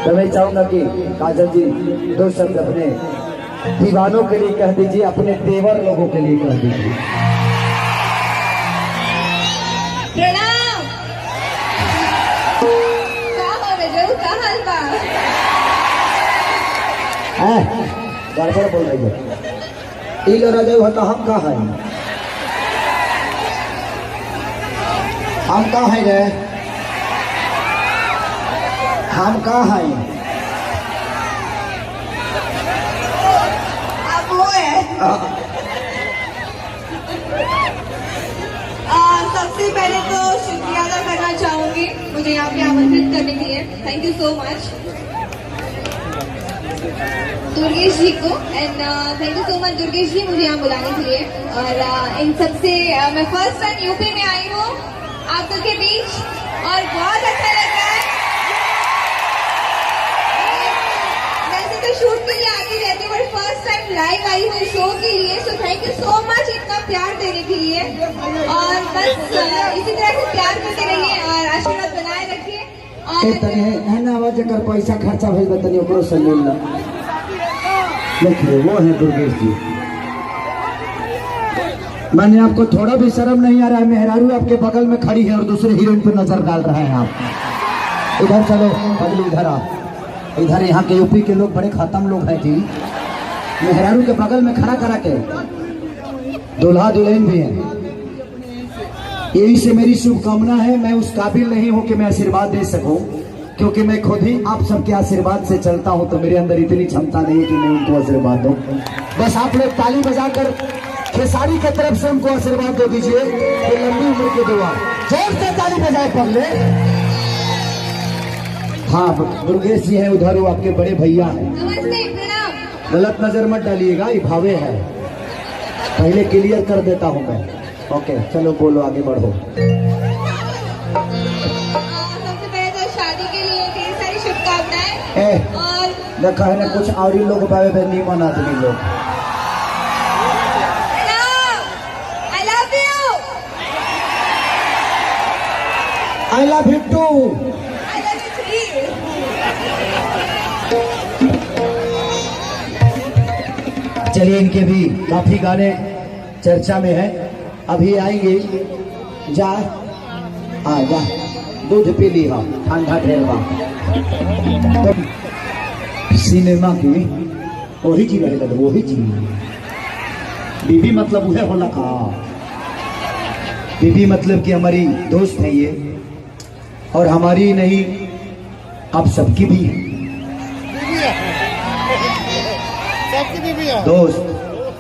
तो मैं चाहूंगा कि काजल जी दो शब्द अपने दीवानों के लिए कह दीजिए, अपने तेवर लोगों के लिए कह दीजिए। प्रणाम। क्या हाल बा? गड़बड़ बोल रही है। ई लड़ा जाए होता हम कहाँ है? हम कहाँ है रे? हम कहाँ है? आप वो है। सबसे पहले तो शुक्रिया अदा करना चाहूंगी मुझे यहाँ पे आमंत्रित करने के लिए। Thank you so much Durgesh ji को, and thank you so much Durgesh ji मुझे यहाँ बुलाने के लिए। और इन सबसे मैं फर्स्ट टाइम यूपी में आई हूँ आप सबके बीच और बहुत अच्छा लग रहा है। वैसे तो शूट के लिए आती रहती हूँ बट फर्स्ट टाइम लाइव आई हूँ शो के लिए, so thank you so much इतना प्यार देने के लिए। और बस इसी तरह से प्यार करते रहिए और आशीर्वाद बनाए रखिए। और आवाज कर पैसा खर्चा भेज बतनी ओकरो से ले ला। देखिए वो है दुर्गेश जी। मैंने आपको थोड़ा भी शर्म नहीं आ रहा है? मेहरारू आपके बगल में खड़ी है और दूसरे हीरोइन पर नजर डाल रहा है। आप इधर चलो, अगली इधर आप। इधर यहाँ के यूपी के लोग बड़े खत्म लोग हैं जी। मेहरारू के बगल में खड़ा करा के दूल्हा दुल्हन भी है। यही से मेरी शुभकामना है। मैं उस काबिल नहीं हूँ कि मैं आशीर्वाद दे सकूं, क्योंकि मैं खुद ही आप सबके आशीर्वाद से चलता हूं, तो मेरे अंदर इतनी क्षमता नहीं है कि मैं उनको आशीर्वाद दूं। बस आप लोग ताली बजाकर खेसारी की तरफ से उनको आशीर्वाद दे दीजिए कि लंबी उम्र की दुआ। जोर से ताली बजाए पहले। हाँ दुर्गेश जी हैं उधर, वो आपके बड़े भैया हैं। गलत नजर मत डालिएगा, ये भावे है। पहले क्लियर कर देता हूँ मैं। ओके चलो बोलो, आगे बढ़ो। और देखा है ना कुछ और ही लोग बाबे पे नहीं मन आदमी लोग। I love you. I love you too. I love you too. चलिए इनके भी काफी गाने चर्चा में है, अभी आएंगे। जा आ जा दूध पी ली, हाँ ठंडा ठहरवा। सिनेमा की वही चीज रहेगा, वही चीज। बीबी मतलब वह होला का। बीबी मतलब कि हमारी दोस्त है ये, और हमारी नहीं आप सबकी भी दोस्त।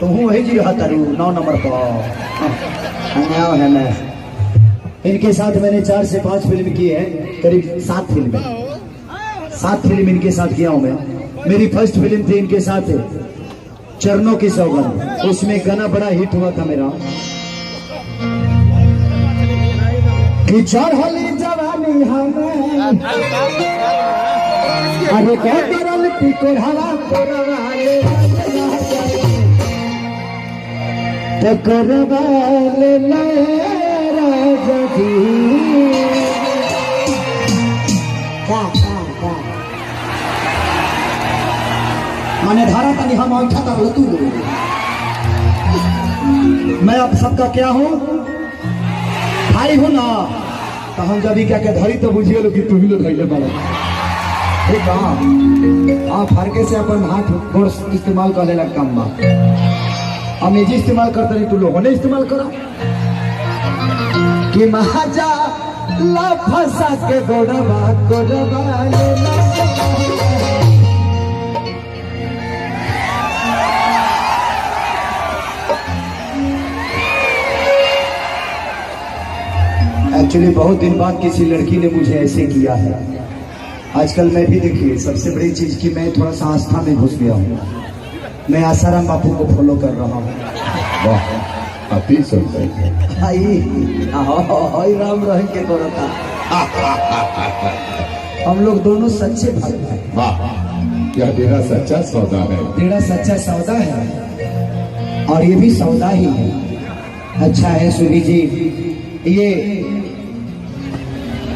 तो हूँ वही जी रहा तारू 9 नंबर पर है मैं। इनके साथ मैंने 4 से 5 फिल्म की है, करीब 7 फिल्में। 7 फिल्म इनके साथ किया हूं मैं। मेरी फर्स्ट फिल्म थी इनके साथ चरणों की सौगंध, उसमें गाना बड़ा हिट हुआ था मेरा कि चढ़ली जवानी हमें अरे करल टिकोढ़वा कोरवाले करवाले राजा जी। माने धारा तनी हम ऐठा कर तू। मैं आप सबका क्या हूँ? भाई हूँ ना। तो हम जब क्या क्या धरी तो बुझिए लो कि तू ही लोग धैले बड़ा। ठीक है आप फरके से अपन हाथ गोड़ इस्तेमाल कर लेला काम बा। हम ये इस्तेमाल करते नहीं, तू लोगों ने इस्तेमाल करा कि महाजा ला फंसा के गोड़वा गोड़वा लेला। एक्चुअली बहुत दिन बाद किसी लड़की ने मुझे ऐसे किया है। आजकल मैं भी देखिए सबसे बड़ी चीज की मैं थोड़ा सा आस्था में घुस गया हूँ। मैं आसाराम बापू को फॉलो कर रहा हूँ। राम रहीम के करता। हम लोग दोनों सच्चे भक्त हैं। वाह यह तेरा सच्चा सौदा है। तेरा सच्चा सौदा है और ये भी सौदा ही है। अच्छा है सुधी जी, ये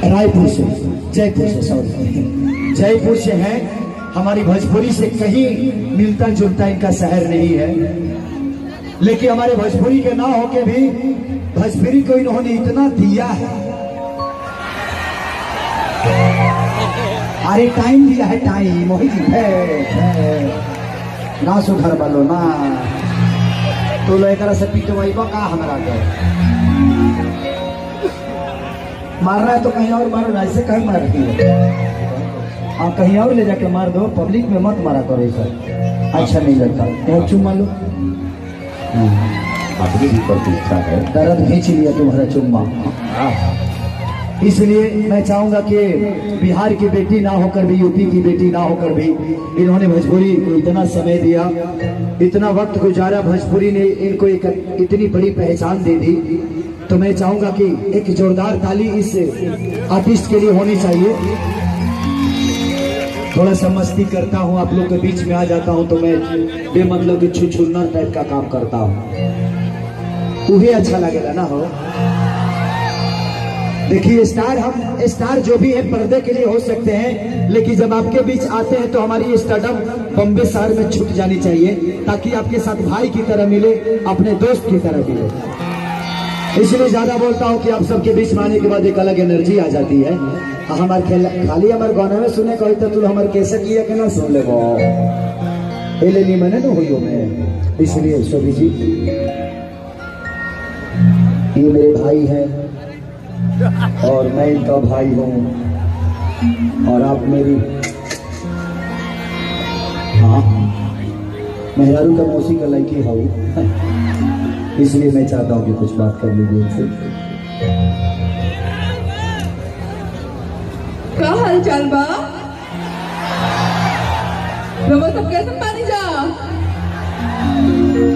रायपुर से, जयपुर से, सॉरी जयपुर से है। हमारी भोजपुरी से कहीं मिलता जुलता इनका शहर नहीं है, लेकिन हमारे भोजपुरी के ना होके भी भोजपुरी को इन्होंने इतना दिया है। अरे टाइम दिया है, टाइम वही ना सुधर बलो ना तो लो एक से पिटवाई का हमारा के मारना है तो कहीं और मारो ना, ऐसे कहीं मार रही है। हाँ कहीं और ले जाके मार दो, पब्लिक में मत मारा करो ऐसा, अच्छा नहीं लगता। तो चुम्मा लो, अपनी भी प्रतीक्षा है। दर्द खींच लिया तुम्हारा चुम्मा। इसलिए मैं चाहूंगा कि बिहार की बेटी ना होकर भी, यूपी की बेटी ना होकर भी इन्होंने भोजपुरी को इतना समय दिया, इतना वक्त गुजारा, भोजपुरी ने इनको एक इतनी बड़ी पहचान दे दी। तो मैं चाहूंगा कि एक जोरदार ताली इस आर्टिस्ट के लिए होनी चाहिए। थोड़ा सा मस्ती करता हूँ, आप लोग के बीच में आ जाता हूँ तो मैं बेमतलब की छुछुन्नर टाइप का काम करता हूँ, उन्हें अच्छा लगेगा ना। हो देखिए स्टार जो भी है पर्दे के लिए हो सकते हैं, लेकिन जब आपके बीच आते हैं तो हमारी स्टारडम बॉम्बे शहर में छुट जानी चाहिए, ताकि आपके साथ भाई की तरह मिले, अपने दोस्त की तरह मिले। इसलिए ज्यादा बोलता हूँ कि आप सबके बीच में आने के बाद एक अलग एनर्जी आ जाती है। खाली हमारे गाना में सुने कही तो तू हमारे कैसे किया कि ना सुन ले नहीं मैंने ना हुई मैं। इसलिए शोभी जी ये मेरे भाई हैं और मैं इनका भाई हूँ और आप मेरी, हाँ मेहरारू का मौसी का लड़की हूँ, इसलिए मैं चाहता हूँ कि कुछ बात कर लीजिए इनसे। क्या हाल चाल बा? रवा सब कैसे पानी जा?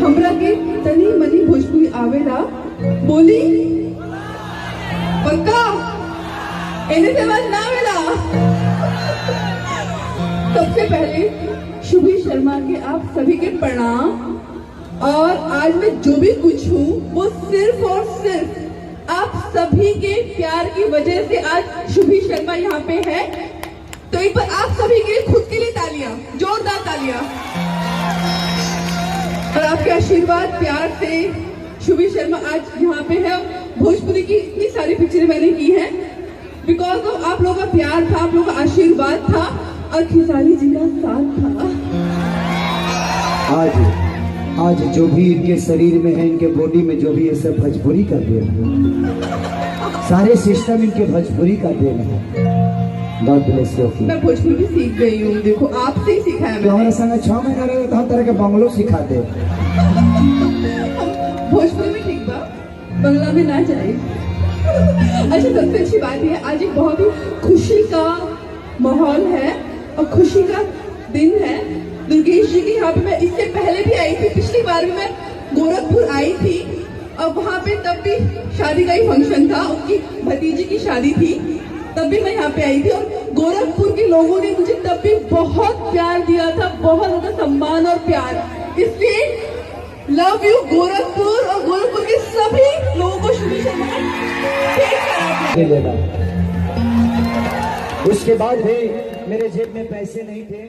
हमरा के तनी मनी भोजपुरी आवेला, बोली पक्का इन्हें से बात ना आवेला। सबसे पहले शुभी शर्मा के आप सभी के प्रणाम। और आज मैं जो भी कुछ हूँ वो सिर्फ और सिर्फ आप सभी के प्यार की वजह से आज शुभी शर्मा यहाँ पे है। तो एक बार आप सभी के लिए, खुद के लिए तालियां, जोरदार तालियां। और आपके आशीर्वाद प्यार से शुभी शर्मा आज यहाँ पे है। भोजपुरी की इतनी सारी पिक्चरें मैंने की हैं बिकॉज ऑफ आप लोगों का प्यार था, आप लोगों का आशीर्वाद था और खेसारी जी का साथ था। आज जो भी इनके शरीर में है, इनके बॉडी में जो भी है, सब भोजपुरी का देन है, सारे सिस्टम इनके भोजपुरी का देन है। God bless you. मैं भोजपुरी भी सीख गई हूँ, देखो आपसे ही सीखा है। हमारे संग 6 महीना रहे तो हम तरह के बंगलो सिखाते। भोजपुरी में ठीक बा, बंगला में ना जाए। अच्छा सबसे अच्छी बात है आज एक बहुत ही खुशी का माहौल है और खुशी का दिन है। दुर्गेश जी के यहाँ पे मैं इससे पहले भी आई थी, पिछली बार भी मैं गोरखपुर आई थी और वहाँ पे तब भी शादी का ही फंक्शन था, उनकी भतीजी की शादी थी, तब भी मैं यहाँ पे आई थी। और गोरखपुर के लोगों ने मुझे तब भी बहुत प्यार दिया था, बहुत ज्यादा सम्मान और प्यार। इसलिए लव यू गोरखपुर और गोरखपुर के सभी लोगों को शुभी शर्मा का। उसके बाद भी मेरे जेब में पैसे नहीं थे।